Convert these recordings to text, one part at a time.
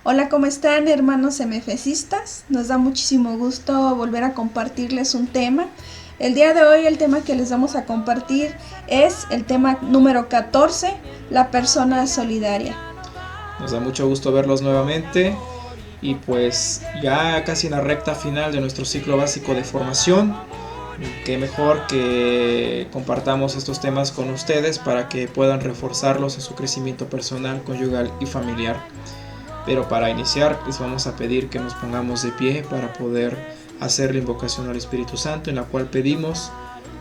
Hola, ¿cómo están, hermanos MFCistas? Nos da muchísimo gusto volver a compartirles un tema. El día de hoy el tema que les vamos a compartir es el tema número 14, la persona solidaria. Nos da mucho gusto verlos nuevamente y pues ya casi en la recta final de nuestro ciclo básico de formación. Qué mejor que compartamos estos temas con ustedes para que puedan reforzarlos en su crecimiento personal, conyugal y familiar. Pero para iniciar les vamos a pedir que nos pongamos de pie para poder hacer la invocación al Espíritu Santo, en la cual pedimos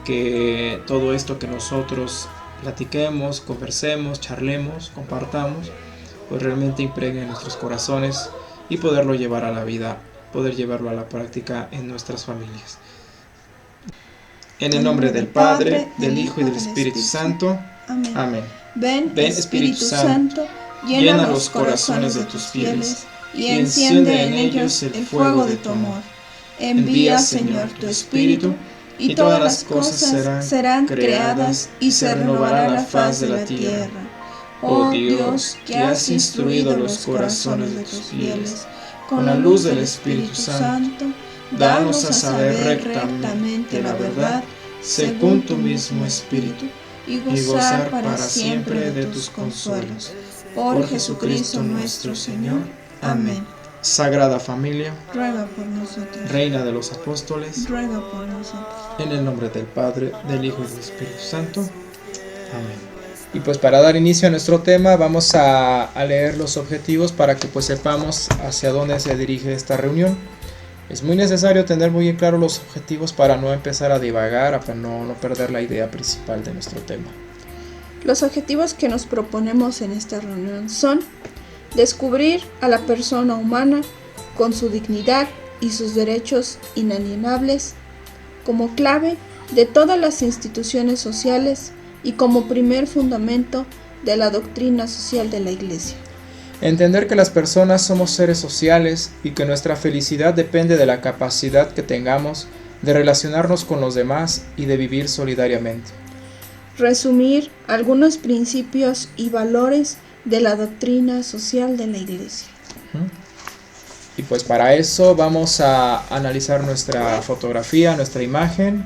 que todo esto que nosotros platiquemos, conversemos, charlemos, compartamos, pues realmente impregne en nuestros corazones y poderlo llevar a la vida, poder llevarlo a la práctica en nuestras familias. En el nombre del Padre, del Hijo y del Espíritu Santo. Amén. Ven, Espíritu Santo, llena los corazones de tus fieles y enciende en ellos el fuego de tu amor. Envía, Señor, tu Espíritu, y todas las cosas serán creadas y se renovará la faz de la tierra. Oh Dios, que has instruido los corazones de tus fieles con la luz del Espíritu Santo, danos a saber rectamente la verdad según tu mismo Espíritu y gozar para siempre de tus consuelos. Por Jesucristo nuestro Señor. Amén. Sagrada Familia, ruega por nosotros. Reina de los Apóstoles, ruega por nosotros. En el nombre del Padre, del Hijo y del Espíritu Santo. Amén. Y pues para dar inicio a nuestro tema vamos a leer los objetivos para que pues sepamos hacia dónde se dirige esta reunión. Es muy necesario tener muy en claro los objetivos para no empezar a divagar, para no perder la idea principal de nuestro tema. Los objetivos que nos proponemos en esta reunión son descubrir a la persona humana con su dignidad y sus derechos inalienables como clave de todas las instituciones sociales y como primer fundamento de la doctrina social de la Iglesia. Entender que las personas somos seres sociales y que nuestra felicidad depende de la capacidad que tengamos de relacionarnos con los demás y de vivir solidariamente. Resumir algunos principios y valores de la doctrina social de la Iglesia. Y pues para eso vamos a analizar nuestra fotografía, nuestra imagen,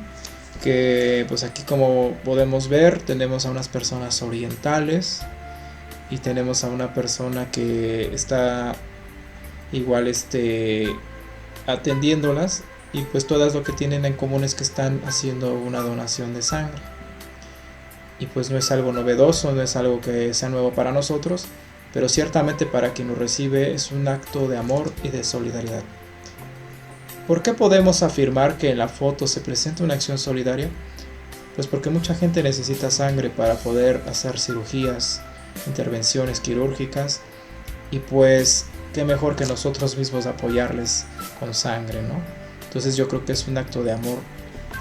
que pues aquí como podemos ver tenemos a unas personas orientales y tenemos a una persona que está igual atendiéndolas, y pues todas lo que tienen en común es que están haciendo una donación de sangre. Y pues no es algo novedoso, no es algo que sea nuevo para nosotros, pero ciertamente para quien lo recibe es un acto de amor y de solidaridad. ¿Por qué podemos afirmar que en la foto se presenta una acción solidaria? Pues porque mucha gente necesita sangre para poder hacer cirugías, intervenciones quirúrgicas, y pues qué mejor que nosotros mismos apoyarles con sangre, ¿no? Entonces yo creo que es un acto de amor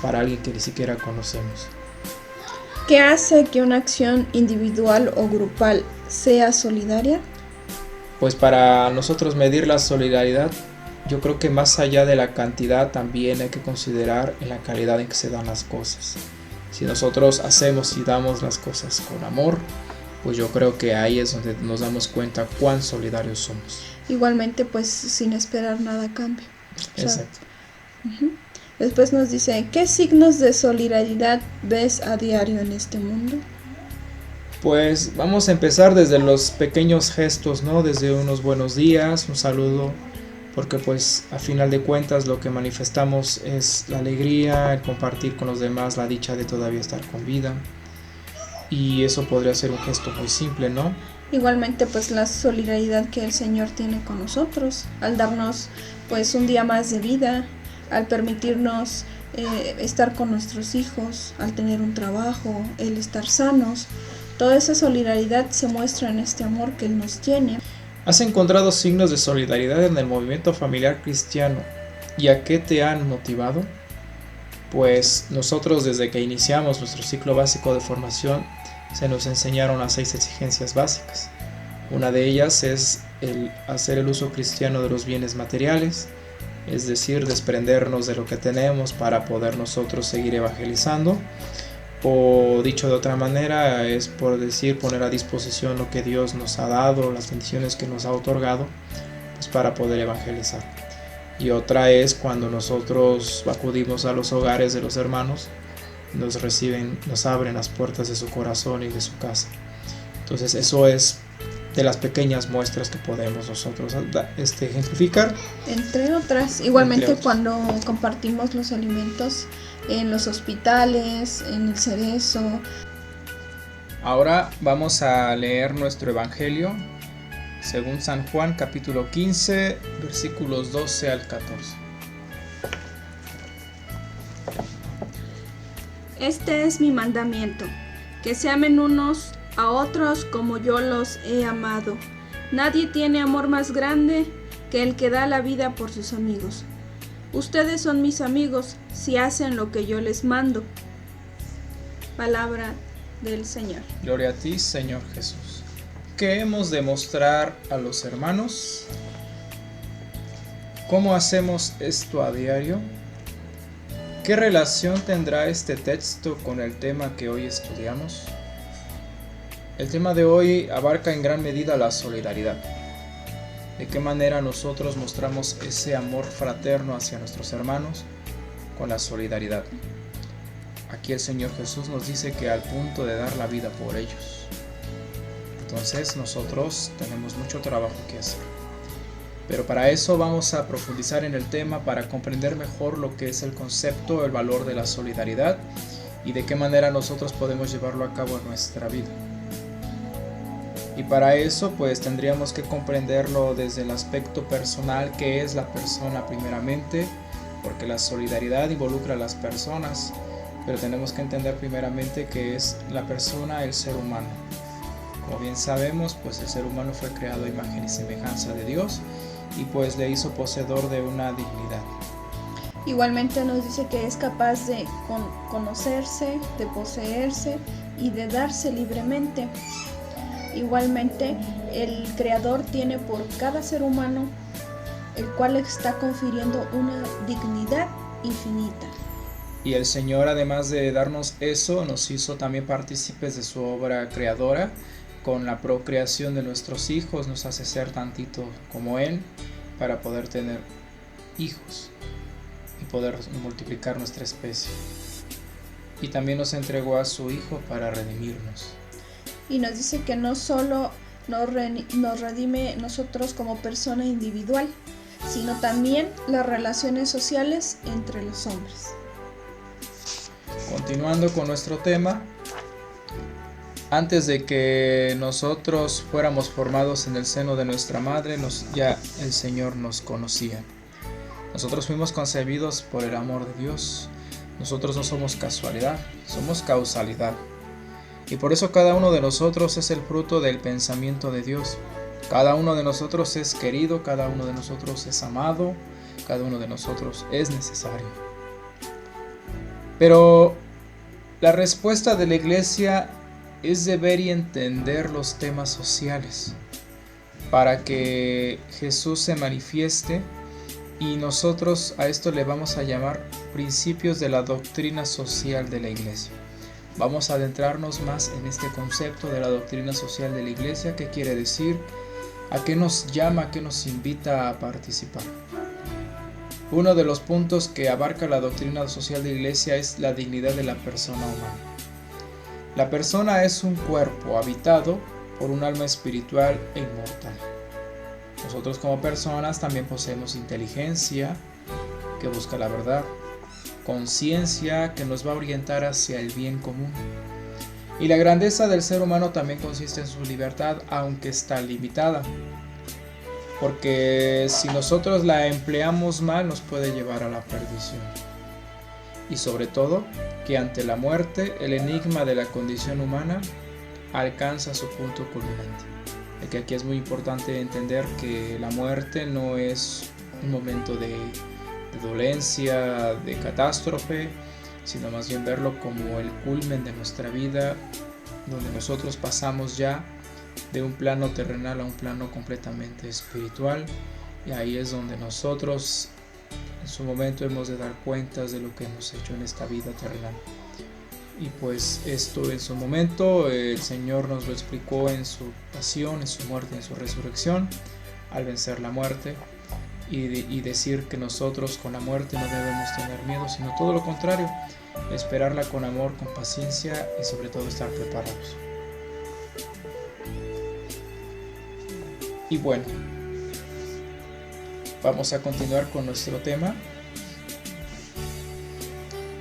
para alguien que ni siquiera conocemos. ¿Qué hace que una acción individual o grupal sea solidaria? Pues para nosotros medir la solidaridad, yo creo que más allá de la cantidad también hay que considerar en la calidad en que se dan las cosas. Si nosotros hacemos y damos las cosas con amor, pues yo creo que ahí es donde nos damos cuenta cuán solidarios somos. Igualmente pues sin esperar nada a cambio. Exacto. Después nos dice, ¿qué signos de solidaridad ves a diario en este mundo? Pues vamos a empezar desde los pequeños gestos, ¿no? Desde unos buenos días, un saludo, porque pues a final de cuentas lo que manifestamos es la alegría, el compartir con los demás la dicha de todavía estar con vida. Y eso podría ser un gesto muy simple, ¿no? Igualmente pues la solidaridad que el Señor tiene con nosotros al darnos pues un día más de vida, al permitirnos estar con nuestros hijos, al tener un trabajo, el estar sanos. Toda esa solidaridad se muestra en este amor que Él nos tiene. ¿Has encontrado signos de solidaridad en el movimiento familiar cristiano? ¿Y a qué te han motivado? Pues nosotros desde que iniciamos nuestro ciclo básico de formación se nos enseñaron las 6 exigencias básicas. Una de ellas es el hacer el uso cristiano de los bienes materiales, es decir, desprendernos de lo que tenemos para poder nosotros seguir evangelizando, o dicho de otra manera es por decir poner a disposición lo que Dios nos ha dado, las bendiciones que nos ha otorgado, pues, para poder evangelizar. Y otra es cuando nosotros acudimos a los hogares de los hermanos, nos reciben, nos abren las puertas de su corazón y de su casa. Entonces eso es de las pequeñas muestras que podemos nosotros ejemplificar. Entre otras, igualmente cuando compartimos los alimentos en los hospitales, en el cerezo. Ahora vamos a leer nuestro evangelio según San Juan, capítulo 15, versículos 12 al 14. Este es mi mandamiento, que se amen unos a otros como yo los he amado. Nadie tiene amor más grande que el que da la vida por sus amigos. Ustedes son mis amigos si hacen lo que yo les mando. Palabra del Señor. Gloria a ti, Señor Jesús. ¿Qué hemos de mostrar a los hermanos? ¿Cómo hacemos esto a diario? ¿Qué relación tendrá este texto con el tema que hoy estudiamos? El tema de hoy abarca en gran medida la solidaridad. ¿De qué manera nosotros mostramos ese amor fraterno hacia nuestros hermanos? Con la solidaridad. Aquí el Señor Jesús nos dice que al punto de dar la vida por ellos. Entonces nosotros tenemos mucho trabajo que hacer. Pero para eso vamos a profundizar en el tema para comprender mejor lo que es el concepto, el valor de la solidaridad y de qué manera nosotros podemos llevarlo a cabo en nuestra vida. Y para eso pues tendríamos que comprenderlo desde el aspecto personal, que es la persona primeramente, porque la solidaridad involucra a las personas, pero tenemos que entender primeramente que es la persona, el ser humano. Como bien sabemos, pues el ser humano fue creado a imagen y semejanza de Dios y pues le hizo poseedor de una dignidad. Igualmente nos dice que es capaz de conocerse, de poseerse y de darse libremente. Igualmente, el Creador tiene por cada ser humano, el cual está confiriendo una dignidad infinita. Y el Señor, además de darnos eso, nos hizo también partícipes de su obra creadora. Con la procreación de nuestros hijos nos hace ser tantito como Él para poder tener hijos y poder multiplicar nuestra especie. Y también nos entregó a su Hijo para redimirnos. Y nos dice que no solo nos redime nosotros como persona individual, sino también las relaciones sociales entre los hombres. Continuando con nuestro tema, antes de que nosotros fuéramos formados en el seno de nuestra madre, ya el Señor nos conocía. Nosotros fuimos concebidos por el amor de Dios. Nosotros no somos casualidad, somos causalidad. Y por eso cada uno de nosotros es el fruto del pensamiento de Dios. Cada uno de nosotros es querido, cada uno de nosotros es amado, cada uno de nosotros es necesario. Pero la respuesta de la Iglesia es de ver y entender los temas sociales para que Jesús se manifieste, y nosotros a esto le vamos a llamar principios de la doctrina social de la Iglesia. Vamos a adentrarnos más en este concepto de la doctrina social de la Iglesia, qué quiere decir, a qué nos llama, a qué nos invita a participar. Uno de los puntos que abarca la doctrina social de la Iglesia es la dignidad de la persona humana. La persona es un cuerpo habitado por un alma espiritual e inmortal. Nosotros como personas también poseemos inteligencia que busca la verdad, conciencia que nos va a orientar hacia el bien común. Y la grandeza del ser humano también consiste en su libertad, aunque está limitada. Porque si nosotros la empleamos mal, nos puede llevar a la perdición. Y sobre todo, que ante la muerte, el enigma de la condición humana alcanza su punto culminante. Que aquí es muy importante entender que la muerte no es un momento de dolencia, de catástrofe, sino más bien verlo como el culmen de nuestra vida, donde nosotros pasamos ya de un plano terrenal a un plano completamente espiritual, y ahí es donde nosotros en su momento hemos de dar cuentas de lo que hemos hecho en esta vida terrenal. Y pues esto en su momento el Señor nos lo explicó en su pasión, en su muerte, en su resurrección, al vencer la muerte y decir que nosotros con la muerte no debemos tener miedo, sino todo lo contrario, esperarla con amor, con paciencia y sobre todo estar preparados. Y bueno, vamos a continuar con nuestro tema.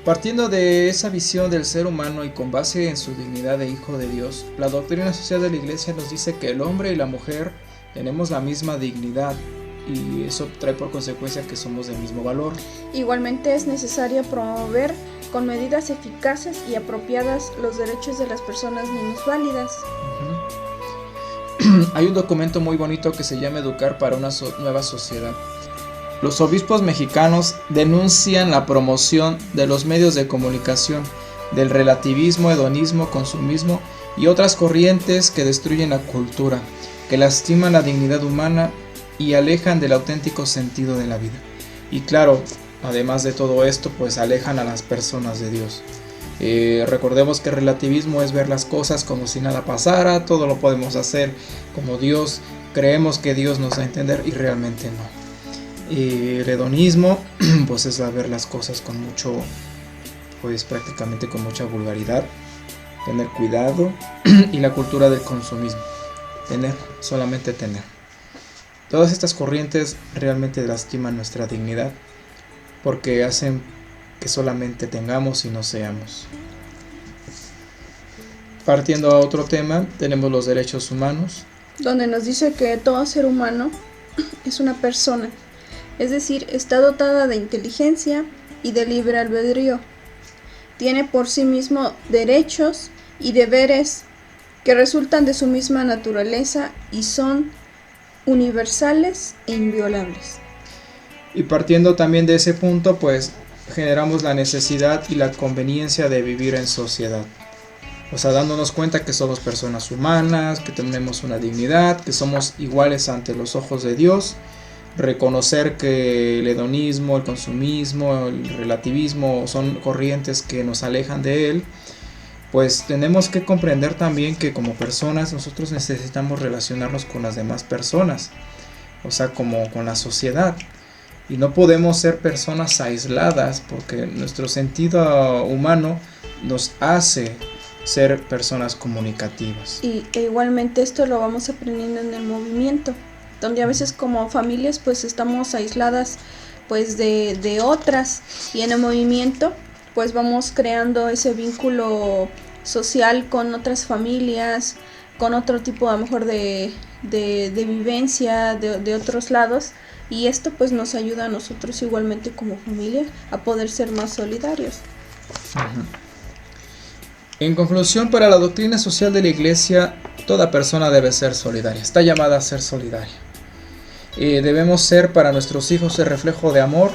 Partiendo de esa visión del ser humano y con base en su dignidad de hijo de Dios, la doctrina social de la Iglesia nos dice que el hombre y la mujer tenemos la misma dignidad y eso trae por consecuencia que somos del mismo valor. Igualmente es necesario promover con medidas eficaces y apropiadas los derechos de las personas minusválidas. Hay un documento muy bonito que se llama Educar para una nueva sociedad. Los obispos mexicanos denuncian la promoción de los medios de comunicación, del relativismo, hedonismo, consumismo y otras corrientes que destruyen la cultura, que lastiman la dignidad humana y alejan del auténtico sentido de la vida. Y claro, además de todo esto, pues alejan a las personas de Dios. Recordemos que el relativismo es ver las cosas como si nada pasara, todo lo podemos hacer como Dios, creemos que Dios nos da a entender y realmente no. El hedonismo pues es ver las cosas con mucho, pues prácticamente con mucha vulgaridad, tener cuidado y la cultura del consumismo, solamente tener. Todas estas corrientes realmente lastiman nuestra dignidad porque hacen que solamente tengamos y no seamos. Partiendo a otro tema, tenemos los derechos humanos, donde nos dice que todo ser humano es una persona, es decir, está dotada de inteligencia y de libre albedrío. Tiene por sí mismo derechos y deberes que resultan de su misma naturaleza y son universales e inviolables. Y partiendo también de ese punto, pues generamos la necesidad y la conveniencia de vivir en sociedad. O sea, dándonos cuenta que somos personas humanas, que tenemos una dignidad, que somos iguales ante los ojos de Dios. Reconocer que el hedonismo, el consumismo, el relativismo son corrientes que nos alejan de Él. Pues tenemos que comprender también que como personas nosotros necesitamos relacionarnos con las demás personas. O sea, como con la sociedad. Y no podemos ser personas aisladas porque nuestro sentido humano nos hace ser personas comunicativas. Y igualmente esto lo vamos aprendiendo en el movimiento, donde a veces como familias pues estamos aisladas pues de otras, y en el movimiento pues vamos creando ese vínculo social con otras familias, con otro tipo a lo mejor de vivencia de otros lados, y esto pues nos ayuda a nosotros igualmente como familia a poder ser más solidarios. En conclusión, para la doctrina social de la Iglesia, toda persona debe ser solidaria, está llamada a ser solidaria. Debemos ser para nuestros hijos el reflejo de amor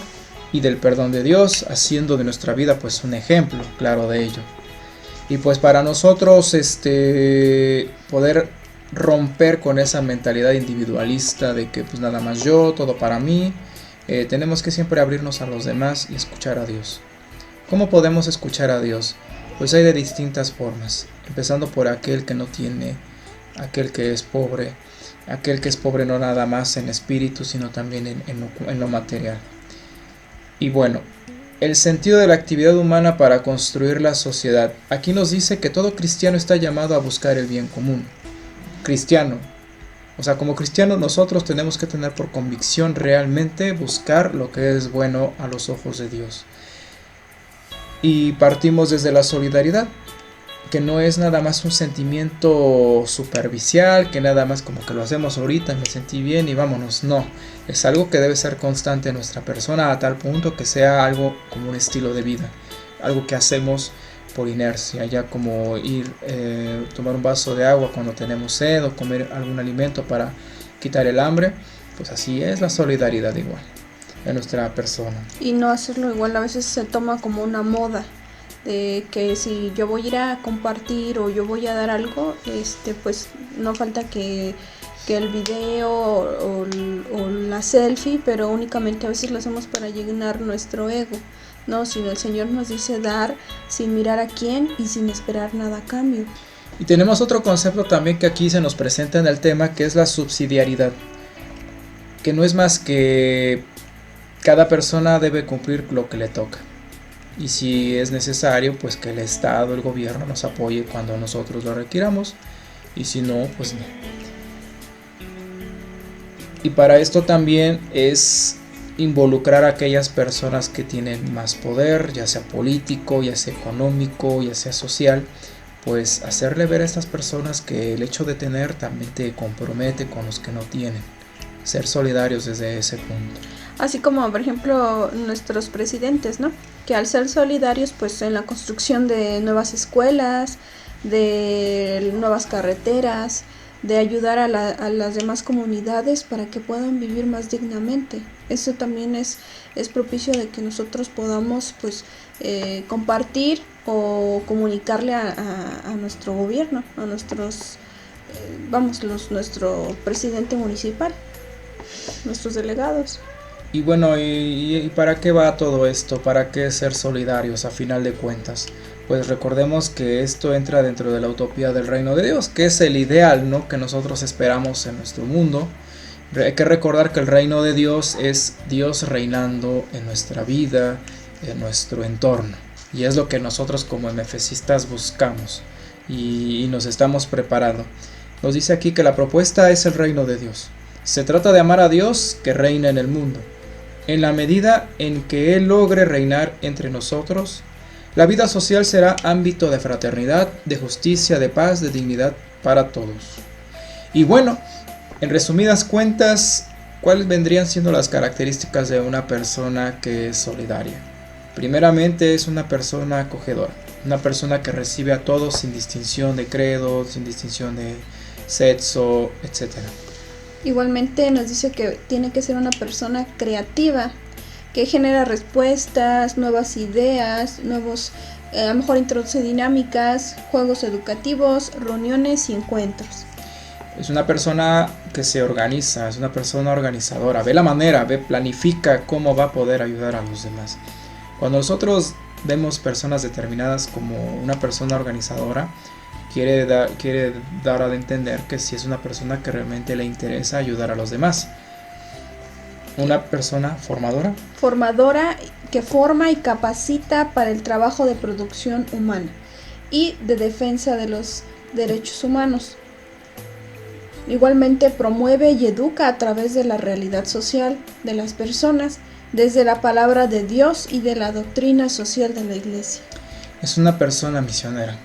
y del perdón de Dios, haciendo de nuestra vida pues un ejemplo claro de ello. Y pues para nosotros poder romper con esa mentalidad individualista de que pues nada más yo, todo para mí, tenemos que siempre abrirnos a los demás y escuchar a Dios. ¿Cómo podemos escuchar a Dios? Pues hay de distintas formas, empezando por aquel que no tiene, aquel que es pobre no nada más en espíritu, sino también en lo material. Y bueno, el sentido de la actividad humana para construir la sociedad. Aquí nos dice que todo cristiano está llamado a buscar el bien común. Cristiano. O sea, como cristiano nosotros tenemos que tener por convicción realmente buscar lo que es bueno a los ojos de Dios. Y partimos desde la solidaridad, que no es nada más un sentimiento superficial, que nada más como que lo hacemos ahorita, me sentí bien y vámonos. No, es algo que debe ser constante en nuestra persona a tal punto que sea algo como un estilo de vida, algo que hacemos por inercia, ya como ir tomar un vaso de agua cuando tenemos sed o comer algún alimento para quitar el hambre. Pues así es la solidaridad igual en nuestra persona. Y no hacerlo igual, a veces se toma como una moda de que si yo voy a ir a compartir o yo voy a dar algo, pues no falta que el video o la selfie, pero únicamente a veces lo hacemos para llenar nuestro ego, no, sino el Señor nos dice dar sin mirar a quién y sin esperar nada a cambio. Y tenemos otro concepto también que aquí se nos presenta en el tema, que es la subsidiariedad. que no es más que cada persona debe cumplir lo que le toca. Y si es necesario, pues que el Estado, el gobierno nos apoye cuando nosotros lo requiramos. Y si no, pues no. Y para esto también es involucrar a aquellas personas que tienen más poder, ya sea político, ya sea económico, ya sea social, pues hacerle ver a estas personas que el hecho de tener también te compromete con los que no tienen. Ser solidarios desde ese punto. Así como, por ejemplo, nuestros presidentes, ¿no? Que al ser solidarios, pues en la construcción de nuevas escuelas, de nuevas carreteras, de ayudar a las demás comunidades para que puedan vivir más dignamente. Eso también es propicio de que nosotros podamos, pues, compartir o comunicarle a nuestro gobierno, a nuestros, nuestro presidente municipal, nuestros delegados. Y bueno, ¿y para qué va todo esto? ¿Para qué ser solidarios a final de cuentas? Pues recordemos que esto entra dentro de la utopía del reino de Dios, que es el ideal, ¿no?, que nosotros esperamos en nuestro mundo. Hay que recordar que el reino de Dios es Dios reinando en nuestra vida, en nuestro entorno. Y es lo que nosotros como MFCistas buscamos y nos estamos preparando. Nos dice aquí que la propuesta es el reino de Dios. Se trata de amar a Dios que reina en el mundo. En la medida en que Él logre reinar entre nosotros, la vida social será ámbito de fraternidad, de justicia, de paz, de dignidad para todos. Y bueno, en resumidas cuentas, ¿cuáles vendrían siendo las características de una persona que es solidaria? Primeramente, es una persona acogedora, una persona que recibe a todos sin distinción de credo, sin distinción de sexo, etc. Igualmente nos dice que tiene que ser una persona creativa, que genera respuestas, nuevas ideas, nuevos, a lo mejor introduce dinámicas, juegos educativos, reuniones y encuentros. Es una persona que se organiza, es una persona organizadora, ve la manera, planifica cómo va a poder ayudar a los demás. Cuando nosotros vemos personas determinadas como una persona organizadora, quiere dar a entender que si es una persona que realmente le interesa ayudar a los demás. Una persona formadora. Formadora que forma y capacita para el trabajo de producción humana y de defensa de los derechos humanos. Igualmente promueve y educa a través de la realidad social de las personas, desde la palabra de Dios y de la doctrina social de la Iglesia. Es una persona misionera.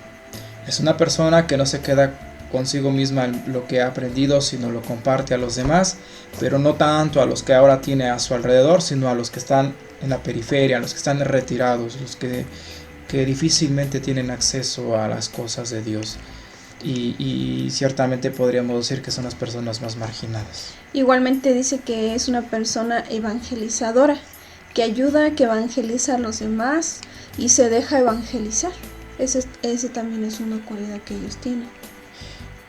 Es una persona que no se queda consigo misma lo que ha aprendido, sino lo comparte a los demás, pero no tanto a los que ahora tiene a su alrededor, sino a los que están en la periferia, a los que están retirados, los que difícilmente tienen acceso a las cosas de Dios. Y ciertamente podríamos decir que son las personas más marginadas. Igualmente dice que es una persona evangelizadora, que ayuda, que evangeliza a los demás y se deja evangelizar. Ese también es una cualidad que ellos tienen.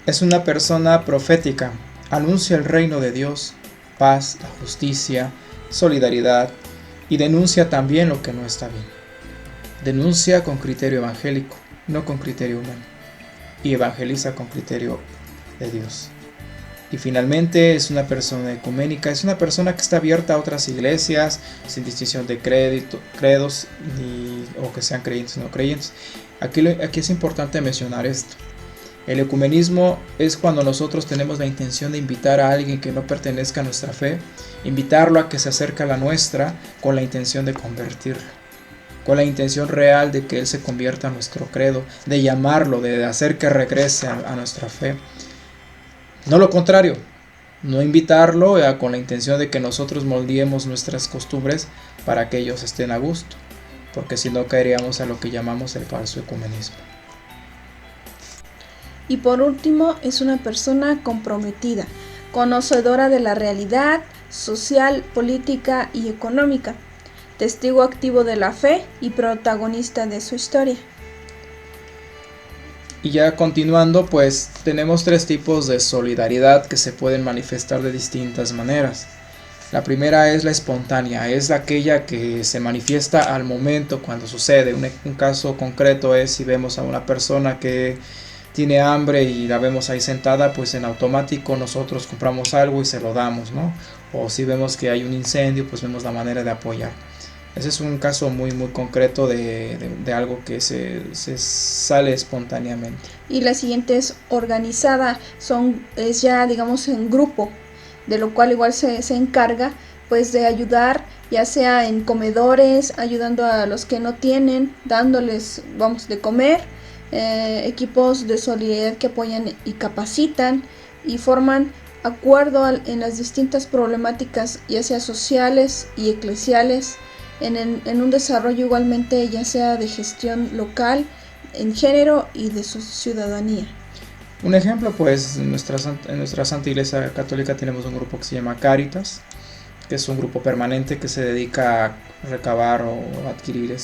Es una persona profética, anuncia el reino de Dios, paz, la justicia, solidaridad y denuncia también lo que no está bien. Denuncia con criterio evangélico, no con criterio humano, y evangeliza con criterio de Dios. Y finalmente es una persona ecuménica, es una persona que está abierta a otras iglesias sin distinción de credos o que sean creyentes o no creyentes. Aquí es importante mencionar esto. El ecumenismo es cuando nosotros tenemos la intención de invitar a alguien que no pertenezca a nuestra fe, invitarlo a que se acerque a la nuestra con la intención de convertirlo, con la intención real de que él se convierta a nuestro credo, de llamarlo, de hacer que regrese a nuestra fe. No lo contrario, no invitarlo con la intención de que nosotros moldeemos nuestras costumbres para que ellos estén a gusto, porque si no caeríamos a lo que llamamos el falso ecumenismo. Y por último, es una persona comprometida, conocedora de la realidad social, política y económica, testigo activo de la fe y protagonista de su historia. Y ya continuando, pues tenemos 3 tipos de solidaridad que se pueden manifestar de distintas maneras. La primera es la espontánea, es aquella que se manifiesta al momento cuando sucede. Un caso concreto es si vemos a una persona que tiene hambre y la vemos ahí sentada, pues en automático nosotros compramos algo y se lo damos, ¿no? o si vemos que hay un incendio, pues vemos la manera de apoyar. Ese es un caso muy concreto de algo que se sale espontáneamente. Y la siguiente es organizada, es ya digamos en grupo, de lo cual igual se encarga pues de ayudar, ya sea en comedores, ayudando a los que no tienen, dándoles de comer, equipos de solidaridad que apoyan y capacitan y forman acuerdo en las distintas problemáticas, ya sea sociales y eclesiales, en un desarrollo igualmente ya sea de gestión local, en género y de su ciudadanía. Un ejemplo, pues en nuestra Santa Iglesia Católica tenemos un grupo que se llama Cáritas, que es un grupo permanente que se dedica a recabar o adquirir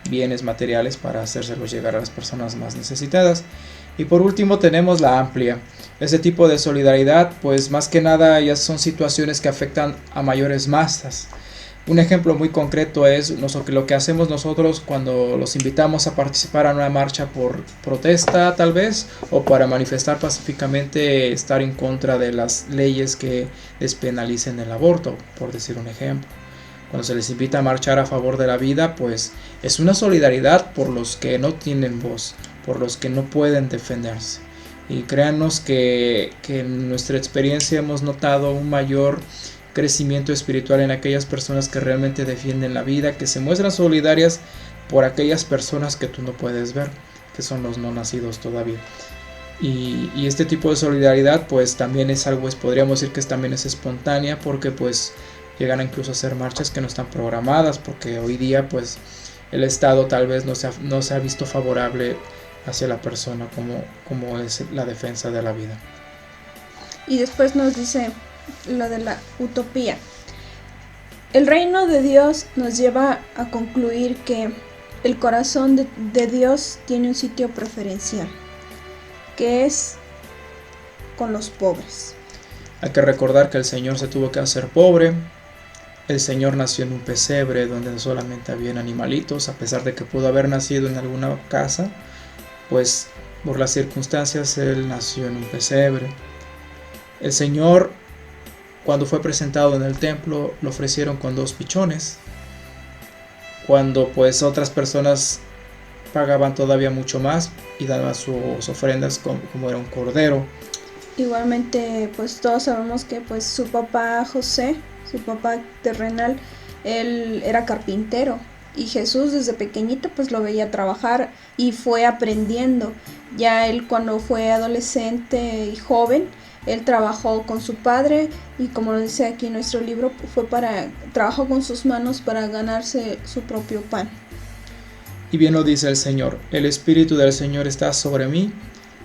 bienes materiales para hacérselos llegar a las personas más necesitadas. Y por último tenemos la Amplia. Ese tipo de solidaridad, pues más que nada ya son situaciones que afectan a mayores masas. Un ejemplo muy concreto es lo que hacemos nosotros cuando los invitamos a participar en una marcha por protesta tal vez, o para manifestar pacíficamente estar en contra de las leyes que despenalicen el aborto, por decir un ejemplo. Cuando se les invita a marchar a favor de la vida, pues es una solidaridad por los que no tienen voz, por los que no pueden defenderse. Y créanos que en nuestra experiencia hemos notado un mayor crecimiento espiritual en aquellas personas que realmente defienden la vida, que se muestran solidarias por aquellas personas que tú no puedes ver, que son los no nacidos todavía. Y este tipo de solidaridad pues también es algo, podríamos decir que también es espontánea, porque pues llegan a incluso a hacer marchas que no están programadas, porque hoy día pues el Estado tal vez no se ha visto favorable hacia la persona como es la defensa de la vida. Y después nos dice lo de la utopía. El reino de Dios nos lleva a concluir que el corazón de Dios tiene un sitio preferencial, que es con los pobres. Hay que recordar que el Señor se tuvo que hacer pobre. El Señor nació en un pesebre donde solamente habían animalitos, a pesar de que pudo haber nacido en alguna casa, pues por las circunstancias Él nació en un pesebre. El Señor, cuando fue presentado en el templo, lo ofrecieron con 2 pichones, cuando pues otras personas pagaban todavía mucho más y daban sus ofrendas como era un cordero. Igualmente pues todos sabemos que pues su papá José, su papá terrenal, él era carpintero, y Jesús desde pequeñito pues lo veía trabajar y fue aprendiendo. Ya él, cuando fue adolescente y joven, él trabajó con su padre, y como lo dice aquí en nuestro libro, trabajó con sus manos para ganarse su propio pan. Y bien lo dice el Señor: el Espíritu del Señor está sobre mí,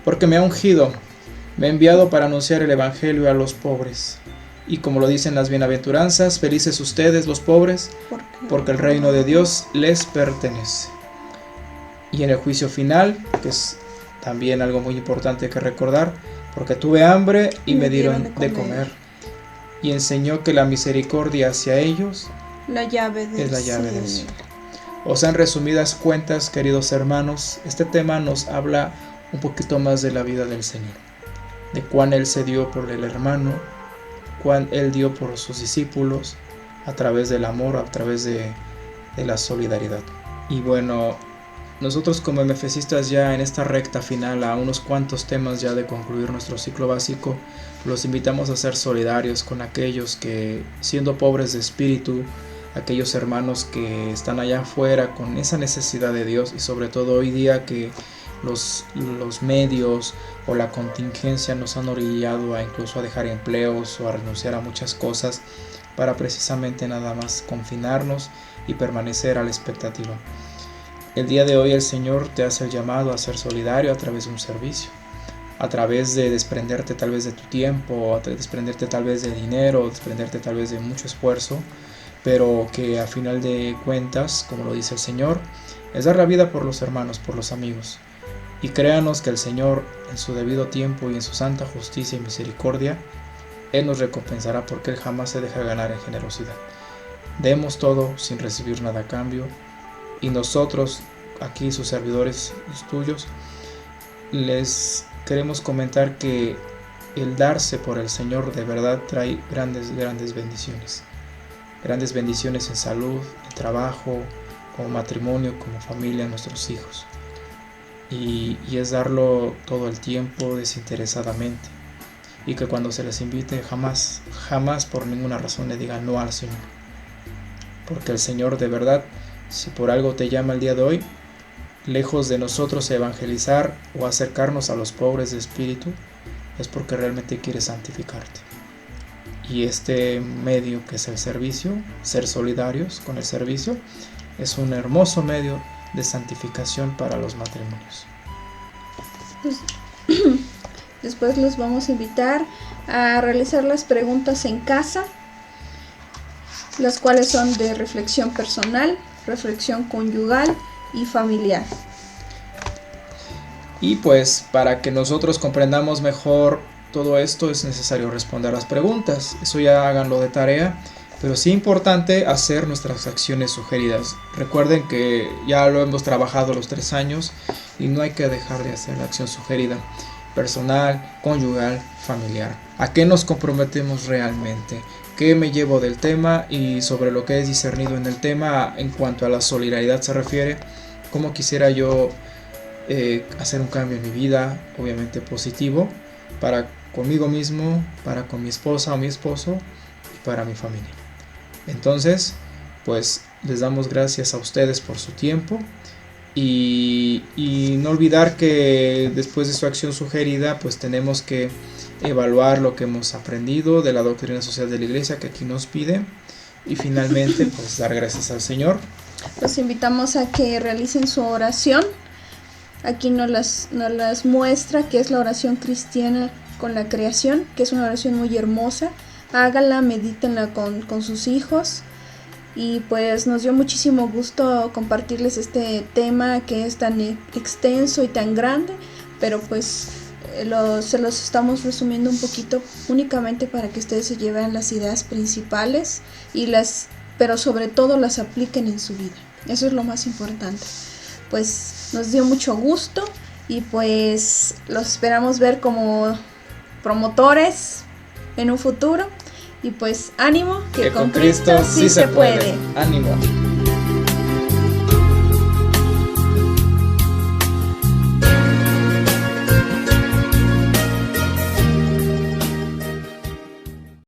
porque me ha ungido, me ha enviado para anunciar el Evangelio a los pobres. Y como lo dicen las bienaventuranzas, felices ustedes los pobres, porque el reino de Dios les pertenece. Y en el juicio final, que es también algo muy importante que recordar, porque tuve hambre y me dieron de comer. Y enseñó que la misericordia hacia ellos es la llave del cielo. O sea, en resumidas cuentas, queridos hermanos, este tema nos habla un poquito más de la vida del Señor, de cuán Él se dio por el hermano, cuán Él dio por sus discípulos, a través del amor, a través de la solidaridad. Y bueno, nosotros como MFCistas, ya en esta recta final, a unos cuantos temas ya de concluir nuestro ciclo básico, los invitamos a ser solidarios con aquellos que, siendo pobres de espíritu, aquellos hermanos que están allá afuera con esa necesidad de Dios, y sobre todo hoy día que los medios o la contingencia nos han orillado a incluso a dejar empleos o a renunciar a muchas cosas para precisamente nada más confinarnos y permanecer a la expectativa. El día de hoy el Señor te hace el llamado a ser solidario a través de un servicio, a través de desprenderte tal vez de tu tiempo, desprenderte tal vez de dinero, desprenderte tal vez de mucho esfuerzo, pero que a final de cuentas, como lo dice el Señor, es dar la vida por los hermanos, por los amigos. Y créanos que el Señor, en su debido tiempo y en su santa justicia y misericordia, Él nos recompensará, porque Él jamás se deja ganar en generosidad. Demos todo sin recibir nada a cambio, y nosotros, aquí sus servidores tuyos, les queremos comentar que el darse por el Señor de verdad trae grandes bendiciones. Grandes bendiciones en salud, en trabajo, como matrimonio, como familia, a nuestros hijos. Y es darlo todo el tiempo, desinteresadamente. Y que cuando se les invite jamás por ninguna razón le digan no al Señor. Porque el Señor de verdad, si por algo te llama el día de hoy, lejos de nosotros evangelizar o acercarnos a los pobres de espíritu, es porque realmente quiere santificarte. Y este medio que es el servicio, ser solidarios con el servicio, es un hermoso medio de santificación para los matrimonios. Después los vamos a invitar a realizar las preguntas en casa, las cuales son de reflexión personal, reflexión conyugal y familiar. Y pues para que nosotros comprendamos mejor todo esto es necesario responder las preguntas. Eso ya háganlo de tarea, pero sí importante hacer nuestras acciones sugeridas. Recuerden que ya lo hemos trabajado los 3 años y no hay que dejar de hacer la acción sugerida. Personal, conyugal, familiar. ¿A qué nos comprometemos realmente? ¿Qué me llevo del tema? Y sobre lo que es discernido en el tema en cuanto a la solidaridad se refiere, ¿cómo quisiera yo hacer un cambio en mi vida, obviamente positivo, para conmigo mismo, para con mi esposa o mi esposo y para mi familia? Entonces, pues les damos gracias a ustedes por su tiempo y no olvidar que después de su acción sugerida, pues tenemos que evaluar lo que hemos aprendido de la doctrina social de la Iglesia que aquí nos pide y finalmente pues dar gracias al Señor. Los invitamos a que realicen su oración. Aquí nos las muestra que es la oración cristiana con la creación, que es una oración muy hermosa. Háganla, medítenla con sus hijos. Y pues nos dio muchísimo gusto compartirles este tema que es tan extenso y tan grande, pero pues se los estamos resumiendo un poquito únicamente para que ustedes se lleven las ideas principales pero sobre todo las apliquen en su vida. Eso es lo más importante. Pues nos dio mucho gusto y pues los esperamos ver como promotores en un futuro. Y pues ánimo, que con Cristo sí se puede. Ánimo.